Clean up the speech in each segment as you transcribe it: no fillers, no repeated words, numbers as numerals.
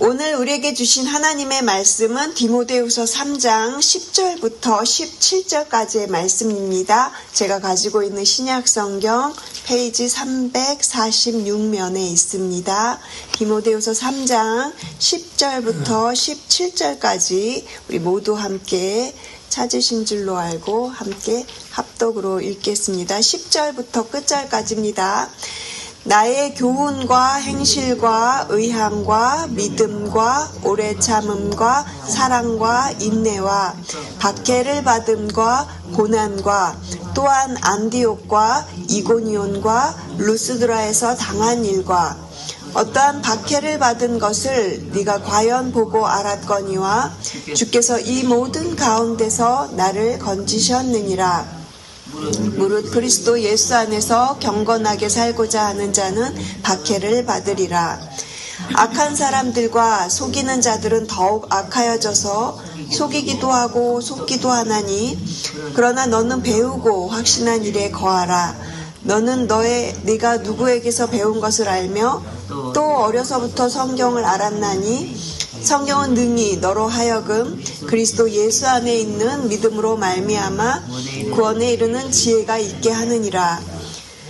오늘 우리에게 주신 하나님의 말씀은 디모데후서 3장 10절부터 17절까지의 말씀입니다. 제가 가지고 있는 신약성경 페이지 346면에 있습니다. 디모데후서 3장 10절부터 17절까지 우리 모두 함께 찾으신 줄로 알고 함께 합독으로 읽겠습니다. 10절부터 끝절까지입니다. 나의 교훈과 행실과 의함과 믿음과 오래 참음과 사랑과 인내와 박해를 받음과 고난과 또한 안디옥과 이고니온과 루스드라에서 당한 일과 어떠한 박해를 받은 것을 네가 과연 보고 알았거니와 주께서 이 모든 가운데서 나를 건지셨느니라. 무릇 그리스도 예수 안에서 경건하게 살고자 하는 자는 박해를 받으리라. 악한 사람들과 속이는 자들은 더욱 악하여져서 속이기도 하고 속기도 하나니 그러나 너는 배우고 확신한 일에 거하라. 너는 네가 누구에게서 배운 것을 알며 또 어려서부터 성경을 알았나니 성경은 능히 너로 하여금 그리스도 예수 안에 있는 믿음으로 말미암아 구원에 이르는 지혜가 있게 하느니라.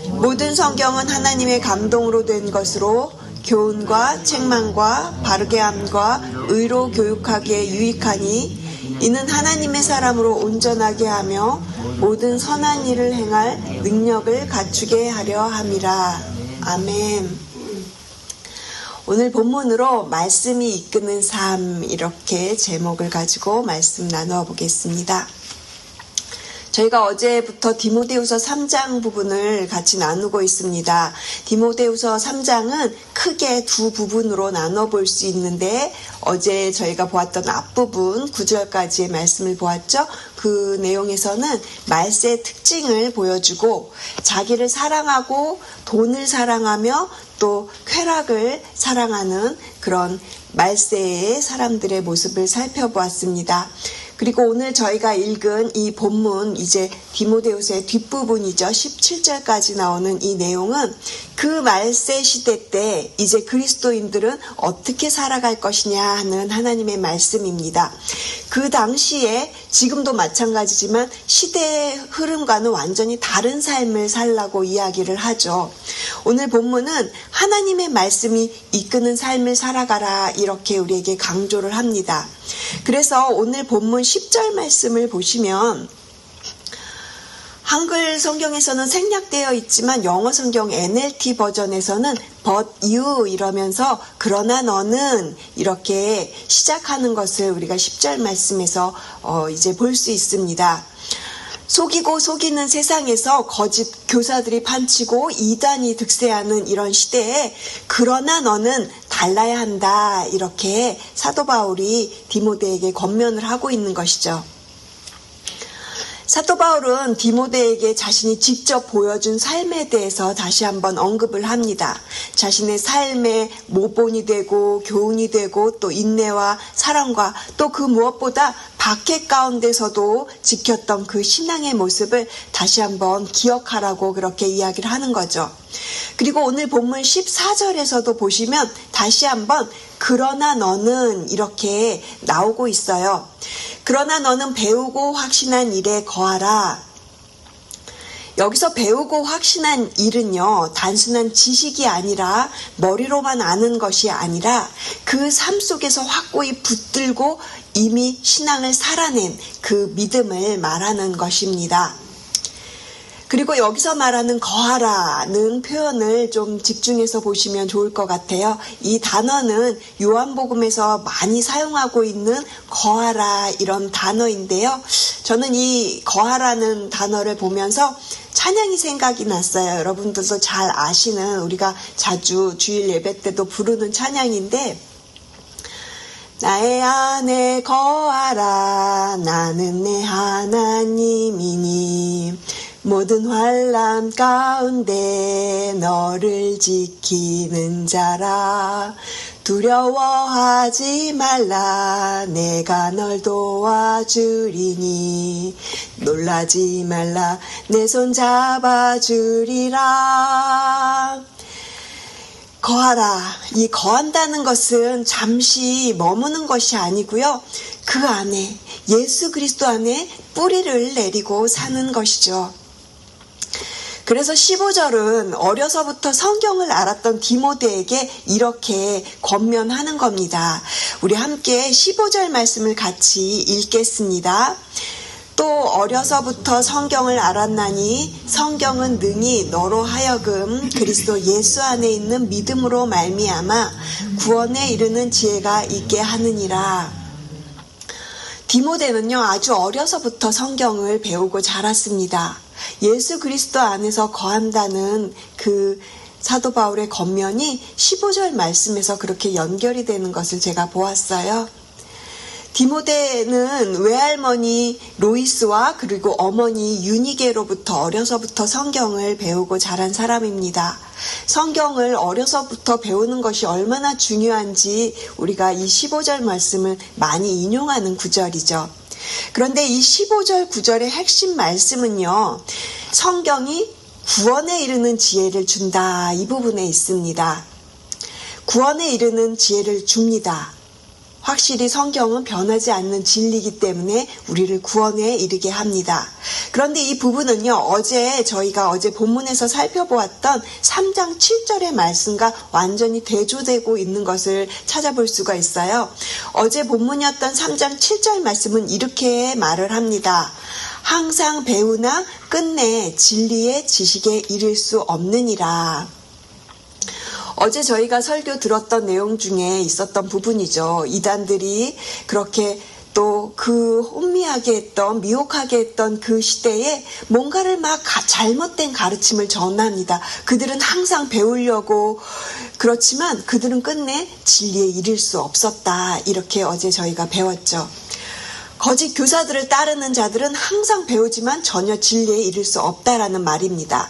모든 성경은 하나님의 감동으로 된 것으로 교훈과 책망과 바르게 함과 의로 교육하기에 유익하니 이는 하나님의 사람으로 온전하게 하며 모든 선한 일을 행할 능력을 갖추게 하려 함이라. 아멘. 오늘 본문으로 말씀이 이끄는 삶, 이렇게 제목을 가지고 말씀 나누어 보겠습니다. 저희가 어제부터 디모데후서 3장 부분을 같이 나누고 있습니다. 디모데후서 3장은 크게 두 부분으로 나눠 볼 수 있는데 어제 저희가 보았던 앞부분 9절까지의 말씀을 보았죠. 그 내용에서는 말세의 특징을 보여주고 자기를 사랑하고 돈을 사랑하며 또 쾌락을 사랑하는 그런 말세의 사람들의 모습을 살펴보았습니다. 그리고 오늘 저희가 읽은 이 본문, 이제 디모데후서의 뒷부분이죠. 17절까지 나오는 이 내용은 그 말세 시대 때 이제 그리스도인들은 어떻게 살아갈 것이냐 하는 하나님의 말씀입니다. 그 당시에 지금도 마찬가지지만 시대의 흐름과는 완전히 다른 삶을 살라고 이야기를 하죠. 오늘 본문은 하나님의 말씀이 이끄는 삶을 살아가라 이렇게 우리에게 강조를 합니다. 그래서 오늘 본문 10절 말씀을 보시면 한글 성경에서는 생략되어 있지만 영어 성경 NLT 버전에서는 but you 이러면서 그러나 너는 이렇게 시작하는 것을 우리가 10절 말씀에서 이제 볼 수 있습니다. 속이고 속이는 세상에서 거짓 교사들이 판치고 이단이 득세하는 이런 시대에 그러나 너는 달라야 한다 이렇게 사도 바울이 디모데에게 권면을 하고 있는 것이죠. 사도 바울은 디모데에게 자신이 직접 보여준 삶에 대해서 다시 한번 언급을 합니다. 자신의 삶의 모본이 되고 교훈이 되고 또 인내와 사랑과 또 그 무엇보다 박해 가운데서도 지켰던 그 신앙의 모습을 다시 한번 기억하라고 그렇게 이야기를 하는 거죠. 그리고 오늘 본문 14절에서도 보시면 다시 한번 그러나 너는 이렇게 나오고 있어요. 그러나 너는 배우고 확신한 일에 거하라. 여기서 배우고 확신한 일은요, 단순한 지식이 아니라 머리로만 아는 것이 아니라 그 삶 속에서 확고히 붙들고 이미 신앙을 살아낸 그 믿음을 말하는 것입니다. 그리고 여기서 말하는 거하라는 표현을 좀 집중해서 보시면 좋을 것 같아요. 이 단어는 요한복음에서 많이 사용하고 있는 거하라 이런 단어인데요. 저는 이 거하라는 단어를 보면서 찬양이 생각이 났어요. 여러분들도 잘 아시는 우리가 자주 주일 예배 때도 부르는 찬양인데 나의 안에 거하라 나는 내 하나님이니 모든 환난 가운데 너를 지키는 자라 두려워하지 말라 내가 널 도와주리니 놀라지 말라 내 손 잡아주리라. 거하라. 이 거한다는 것은 잠시 머무는 것이 아니고요. 그 안에 예수 그리스도 안에 뿌리를 내리고 사는 것이죠. 그래서 15절은 어려서부터 성경을 알았던 디모데에게 이렇게 권면하는 겁니다. 우리 함께 15절 말씀을 같이 읽겠습니다. 또 어려서부터 성경을 알았나니 성경은 능히 너로 하여금 그리스도 예수 안에 있는 믿음으로 말미암아 구원에 이르는 지혜가 있게 하느니라. 디모데는요, 아주 어려서부터 성경을 배우고 자랐습니다. 예수 그리스도 안에서 거한다는 그 사도 바울의 권면이 15절 말씀에서 그렇게 연결이 되는 것을 제가 보았어요. 디모데는 외할머니 로이스와 그리고 어머니 유니게로부터 어려서부터 성경을 배우고 자란 사람입니다. 성경을 어려서부터 배우는 것이 얼마나 중요한지 우리가 이 15절 말씀을 많이 인용하는 구절이죠. 그런데 이 15절 구절의 핵심 말씀은요, 성경이 구원에 이르는 지혜를 준다, 이 부분에 있습니다. 구원에 이르는 지혜를 줍니다. 확실히 성경은 변하지 않는 진리이기 때문에 우리를 구원에 이르게 합니다. 그런데 이 부분은요, 저희가 어제 본문에서 살펴보았던 3장 7절의 말씀과 완전히 대조되고 있는 것을 찾아볼 수가 있어요. 어제 본문이었던 3장 7절 말씀은 이렇게 말을 합니다. 항상 배우나 끝내 진리의 지식에 이를 수 없느니라. 어제 저희가 설교 들었던 내용 중에 있었던 부분이죠. 이단들이 그렇게 또 그 혼미하게 했던, 미혹하게 했던 그 시대에 뭔가를 막 잘못된 가르침을 전합니다. 그들은 항상 배우려고 그렇지만 그들은 끝내 진리에 이를 수 없었다. 이렇게 어제 저희가 배웠죠. 거짓 교사들을 따르는 자들은 항상 배우지만 전혀 진리에 이를 수 없다라는 말입니다.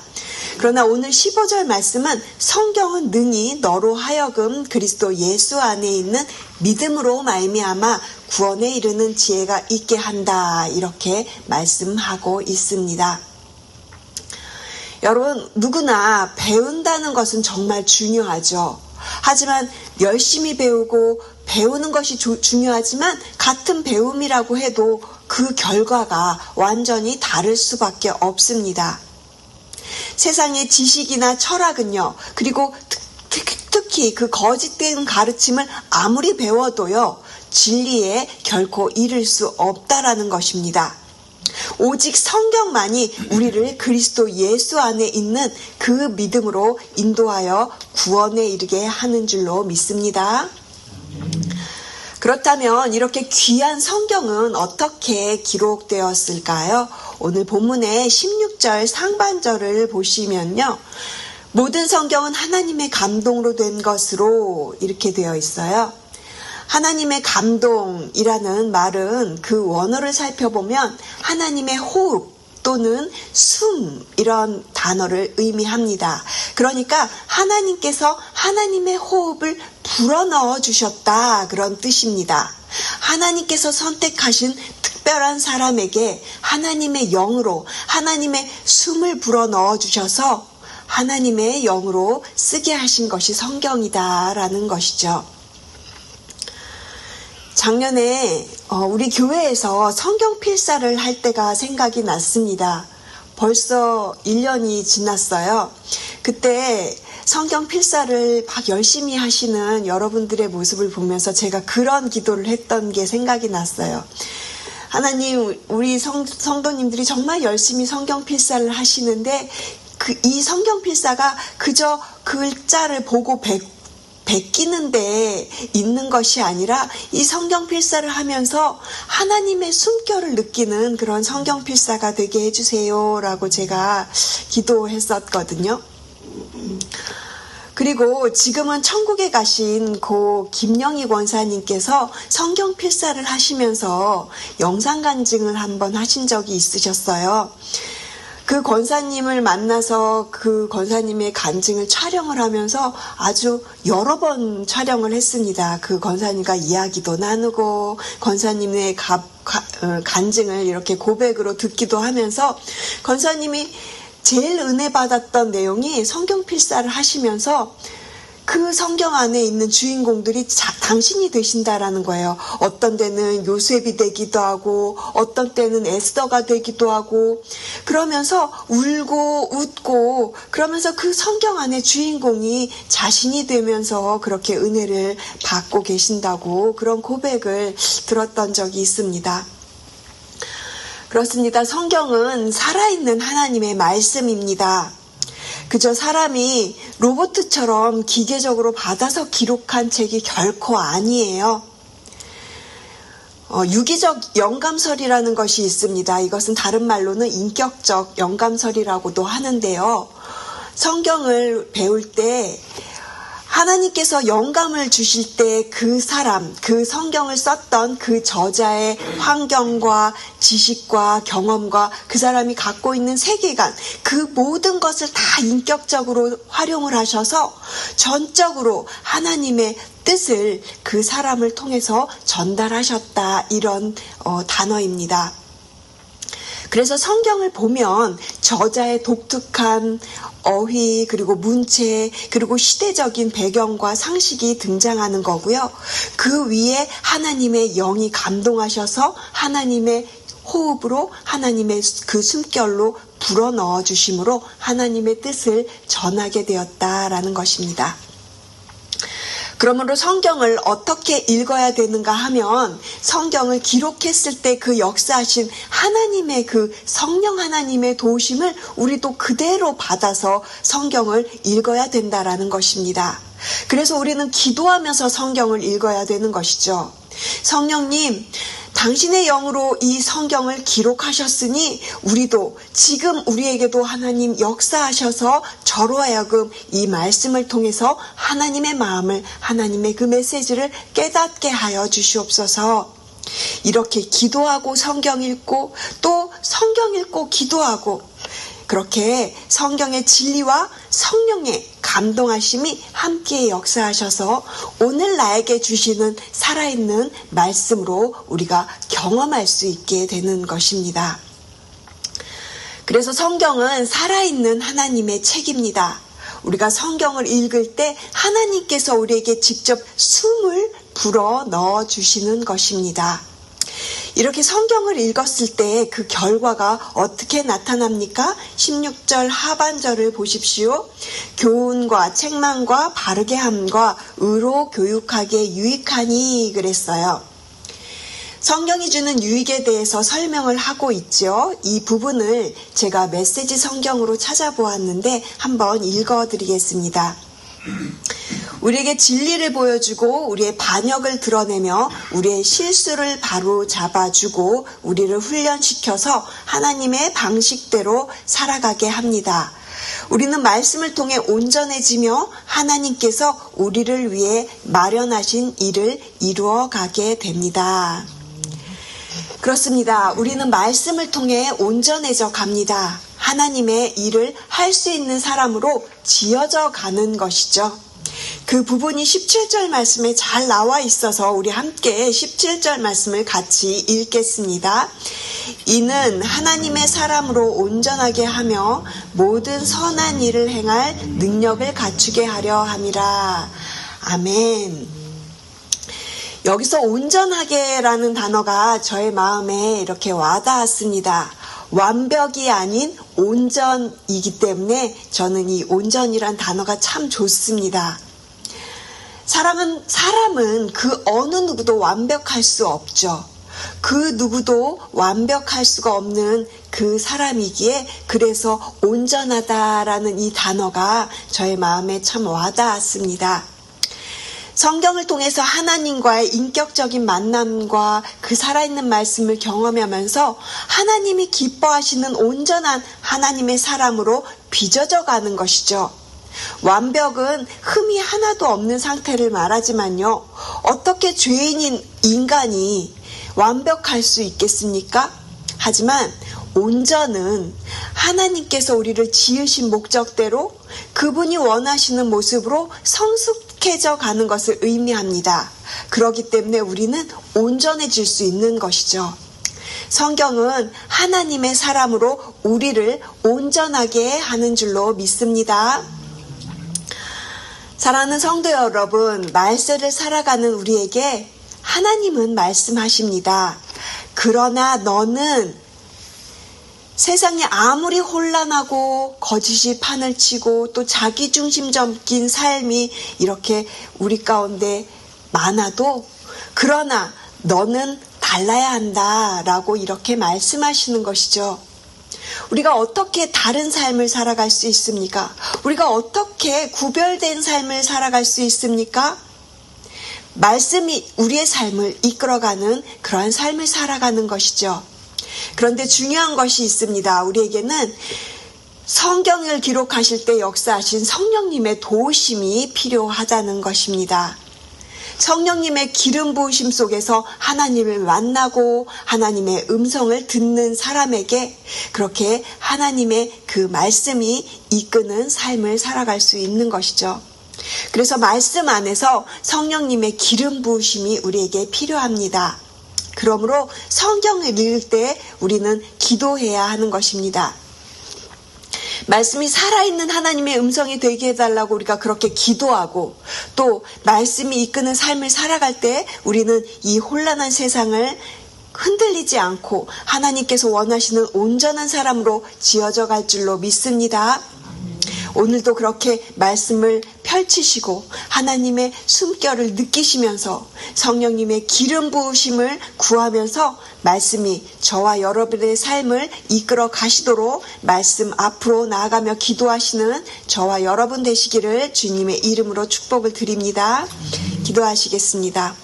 그러나 오늘 15절 말씀은 성경은 능히 너로 하여금 그리스도 예수 안에 있는 믿음으로 말미암아 구원에 이르는 지혜가 있게 한다, 이렇게 말씀하고 있습니다. 여러분, 누구나 배운다는 것은 정말 중요하죠. 하지만 열심히 배우고 배우는 것이 중요하지만 같은 배움이라고 해도 그 결과가 완전히 다를 수밖에 없습니다. 세상의 지식이나 철학은요, 그리고 특히 그 거짓된 가르침을 아무리 배워도요, 진리에 결코 이를 수 없다라는 것입니다. 오직 성경만이 우리를 그리스도 예수 안에 있는 그 믿음으로 인도하여 구원에 이르게 하는 줄로 믿습니다. 그렇다면 이렇게 귀한 성경은 어떻게 기록되었을까요? 오늘 본문의 16절 상반절을 보시면요, 모든 성경은 하나님의 감동으로 된 것으로 이렇게 되어 있어요. 하나님의 감동이라는 말은 그 원어를 살펴보면 하나님의 호흡 또는 숨, 이런 단어를 의미합니다. 그러니까 하나님께서 하나님의 호흡을 불어넣어 주셨다, 그런 뜻입니다. 하나님께서 선택하신 특별한 사람에게 하나님의 영으로 하나님의 숨을 불어넣어 주셔서 하나님의 영으로 쓰게 하신 것이 성경이다라는 것이죠. 작년에 우리 교회에서 성경 필사를 할 때가 생각이 났습니다. 벌써 1년이 지났어요. 그때 성경 필사를 막 열심히 하시는 여러분들의 모습을 보면서 제가 그런 기도를 했던 게 생각이 났어요. 하나님, 우리 성도님들이 정말 열심히 성경 필사를 하시는데 이 성경 필사가 그저 글자를 보고 베끼는데 있는 것이 아니라 이 성경 필사를 하면서 하나님의 숨결을 느끼는 그런 성경 필사가 되게 해주세요라고 제가 기도했었거든요. 그리고 지금은 천국에 가신 고 김영희 권사님께서 성경 필사를 하시면서 영상 간증을 한번 하신 적이 있으셨어요. 그 권사님을 만나서 그 권사님의 간증을 촬영을 하면서 아주 여러 번 촬영을 했습니다. 그 권사님과 이야기도 나누고 권사님의 간증을 이렇게 고백으로 듣기도 하면서 권사님이 제일 은혜 받았던 내용이 성경 필사를 하시면서 그 성경 안에 있는 주인공들이 당신이 되신다라는 거예요. 어떤 때는 요셉이 되기도 하고 어떤 때는 에스더가 되기도 하고 그러면서 울고 웃고 그러면서 그 성경 안에 주인공이 자신이 되면서 그렇게 은혜를 받고 계신다고 그런 고백을 들었던 적이 있습니다. 그렇습니다. 성경은 살아있는 하나님의 말씀입니다. 그저 사람이 로봇처럼 기계적으로 받아서 기록한 책이 결코 아니에요. 유기적 영감설이라는 것이 있습니다. 이것은 다른 말로는 인격적 영감설이라고도 하는데요. 성경을 배울 때 하나님께서 영감을 주실 때 그 사람, 그 성경을 썼던 그 저자의 환경과 지식과 경험과 그 사람이 갖고 있는 세계관, 그 모든 것을 다 인격적으로 활용을 하셔서 전적으로 하나님의 뜻을 그 사람을 통해서 전달하셨다. 이런 단어입니다. 그래서 성경을 보면 저자의 독특한 어휘 그리고 문체 그리고 시대적인 배경과 상식이 등장하는 거고요. 그 위에 하나님의 영이 감동하셔서 하나님의 호흡으로 하나님의 그 숨결로 불어넣어 주심으로 하나님의 뜻을 전하게 되었다라는 것입니다. 그러므로 성경을 어떻게 읽어야 되는가 하면 성경을 기록했을 때 그 역사하신 하나님의 그 성령 하나님의 도우심을 우리도 그대로 받아서 성경을 읽어야 된다라는 것입니다. 그래서 우리는 기도하면서 성경을 읽어야 되는 것이죠. 성령님, 당신의 영으로 이 성경을 기록하셨으니 우리도 지금 우리에게도 하나님 역사하셔서 저로 하여금 이 말씀을 통해서 하나님의 마음을 하나님의 그 메시지를 깨닫게 하여 주시옵소서. 이렇게 기도하고 성경 읽고 또 성경 읽고 기도하고 그렇게 성경의 진리와 성령의 감동하심이 함께 역사하셔서 오늘 나에게 주시는 살아있는 말씀으로 우리가 경험할 수 있게 되는 것입니다. 그래서 성경은 살아있는 하나님의 책입니다. 우리가 성경을 읽을 때 하나님께서 우리에게 직접 숨을 불어 넣어 주시는 것입니다. 이렇게 성경을 읽었을 때 그 결과가 어떻게 나타납니까? 16절 하반절을 보십시오. 교훈과 책망과 바르게 함과 의로 교육하기에 유익하니 그랬어요. 성경이 주는 유익에 대해서 설명을 하고 있죠. 이 부분을 제가 메시지 성경으로 찾아보았는데 한번 읽어드리겠습니다. 우리에게 진리를 보여주고 우리의 반역을 드러내며 우리의 실수를 바로 잡아주고 우리를 훈련시켜서 하나님의 방식대로 살아가게 합니다. 우리는 말씀을 통해 온전해지며 하나님께서 우리를 위해 마련하신 일을 이루어가게 됩니다. 그렇습니다. 우리는 말씀을 통해 온전해져 갑니다. 하나님의 일을 할 수 있는 사람으로 지어져 가는 것이죠. 그 부분이 17절 말씀에 잘 나와 있어서 우리 함께 17절 말씀을 같이 읽겠습니다. 이는 하나님의 사람으로 온전하게 하며 모든 선한 일을 행할 능력을 갖추게 하려 함이라. 아멘. 여기서 온전하게라는 단어가 저의 마음에 이렇게 와닿았습니다. 완벽이 아닌 온전이기 때문에 저는 이 온전이란 단어가 참 좋습니다. 사람은 그 어느 누구도 완벽할 수 없죠. 그 누구도 완벽할 수가 없는 그 사람이기에 그래서 온전하다라는 이 단어가 저의 마음에 참 와닿았습니다. 성경을 통해서 하나님과의 인격적인 만남과 그 살아있는 말씀을 경험하면서 하나님이 기뻐하시는 온전한 하나님의 사람으로 빚어져 가는 것이죠. 완벽은 흠이 하나도 없는 상태를 말하지만요. 어떻게 죄인인 인간이 완벽할 수 있겠습니까? 하지만 온전은 하나님께서 우리를 지으신 목적대로 그분이 원하시는 모습으로 성숙해져 가는 것을 의미합니다. 그렇기 때문에 우리는 온전해질 수 있는 것이죠. 성경은 하나님의 사람으로 우리를 온전하게 하는 줄로 믿습니다. 사랑하는 성도 여러분, 말세를 살아가는 우리에게 하나님은 말씀하십니다. 그러나 너는 세상이 아무리 혼란하고 거짓이 판을 치고 또 자기중심적인 삶이 이렇게 우리 가운데 많아도 그러나 너는 달라야 한다라고 이렇게 말씀하시는 것이죠. 우리가 어떻게 다른 삶을 살아갈 수 있습니까? 우리가 어떻게 구별된 삶을 살아갈 수 있습니까? 말씀이 우리의 삶을 이끌어가는 그러한 삶을 살아가는 것이죠. 그런데 중요한 것이 있습니다. 우리에게는 성경을 기록하실 때 역사하신 성령님의 도우심이 필요하다는 것입니다. 성령님의 기름 부으심 속에서 하나님을 만나고 하나님의 음성을 듣는 사람에게 그렇게 하나님의 그 말씀이 이끄는 삶을 살아갈 수 있는 것이죠. 그래서 말씀 안에서 성령님의 기름 부으심이 우리에게 필요합니다. 그러므로 성경을 읽을 때 우리는 기도해야 하는 것입니다. 말씀이 살아있는 하나님의 음성이 되게 해달라고 우리가 그렇게 기도하고 또 말씀이 이끄는 삶을 살아갈 때 우리는 이 혼란한 세상을 흔들리지 않고 하나님께서 원하시는 온전한 사람으로 지어져 갈 줄로 믿습니다. 오늘도 그렇게 말씀을 펼치시고 하나님의 숨결을 느끼시면서 성령님의 기름 부으심을 구하면서 말씀이 저와 여러분의 삶을 이끌어 가시도록 말씀 앞으로 나아가며 기도하시는 저와 여러분 되시기를 주님의 이름으로 축복을 드립니다. 기도하시겠습니다.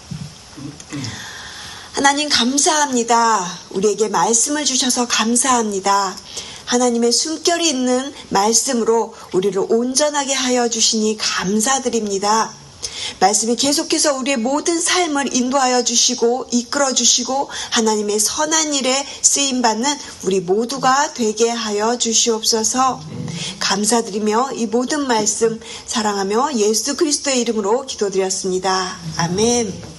하나님 감사합니다. 우리에게 말씀을 주셔서 감사합니다. 하나님의 숨결이 있는 말씀으로 우리를 온전하게 하여 주시니 감사드립니다. 말씀이 계속해서 우리의 모든 삶을 인도하여 주시고 이끌어 주시고 하나님의 선한 일에 쓰임받는 우리 모두가 되게 하여 주시옵소서. 감사드리며 이 모든 말씀 사랑하며 예수 그리스도의 이름으로 기도드렸습니다. 아멘.